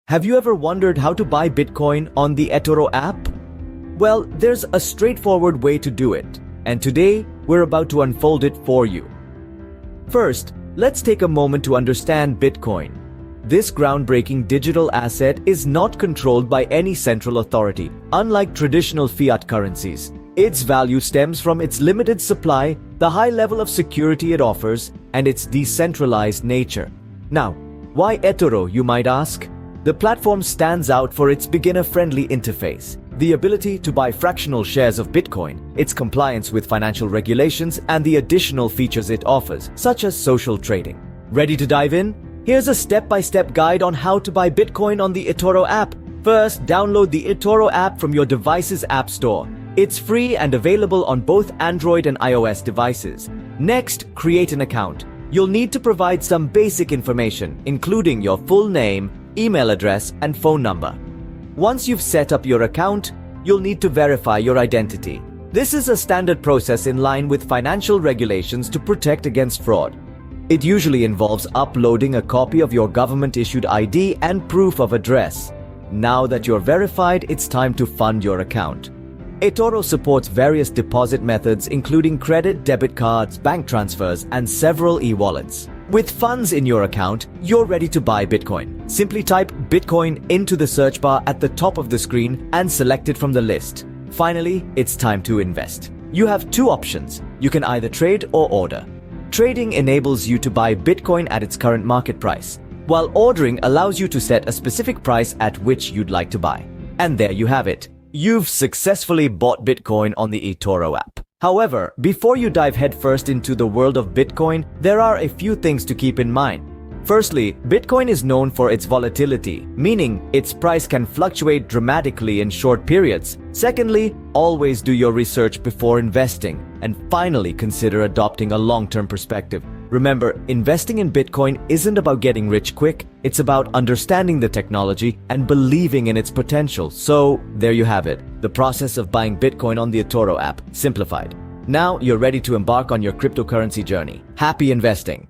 Have you ever wondered how to buy Bitcoin on the eToro app? Well, there's a straightforward way to do it, and today we're about to unfold it for you. First, let's take a moment to understand Bitcoin. This groundbreaking digital asset is not controlled by any central authority, unlike traditional fiat currencies. Its value stems from its limited supply, the high level of security it offers, and its decentralized nature. Now, why eToro, you might ask? The platform stands out for its beginner-friendly interface, the ability to buy fractional shares of Bitcoin, its compliance with financial regulations, and the additional features it offers, such as social trading. Ready to dive in? Here's a step-by-step guide on how to buy Bitcoin on the eToro app. First, download the eToro app from your device's app store. It's free and available on both Android and iOS devices. Next, create an account. You'll need to provide some basic information, including your full name, email address, and phone number. Once you've set up your account, you'll need to verify your identity. This is a standard process in line with financial regulations to protect against fraud. It usually involves uploading a copy of your government-issued ID and proof of address. Now that you're verified, it's time to fund your account. eToro supports various deposit methods including credit, debit cards, bank transfers, and several e-wallets. With funds in your account, you're ready to buy Bitcoin. Simply type Bitcoin into the search bar at the top of the screen and select it from the list. Finally, it's time to invest. You have two options. You can either trade or order. Trading enables you to buy Bitcoin at its current market price, while ordering allows you to set a specific price at which you'd like to buy. And there you have it. You've successfully bought Bitcoin on the eToro app. However, before you dive headfirst into the world of Bitcoin, there are a few things to keep in mind. Firstly, Bitcoin is known for its volatility, meaning its price can fluctuate dramatically in short periods. Secondly, always do your research before investing. And finally, consider adopting a long-term perspective. Remember, investing in Bitcoin isn't about getting rich quick, it's about understanding the technology and believing in its potential. So, there you have it, the process of buying Bitcoin on the eToro app, simplified. Now you're ready to embark on your cryptocurrency journey. Happy investing!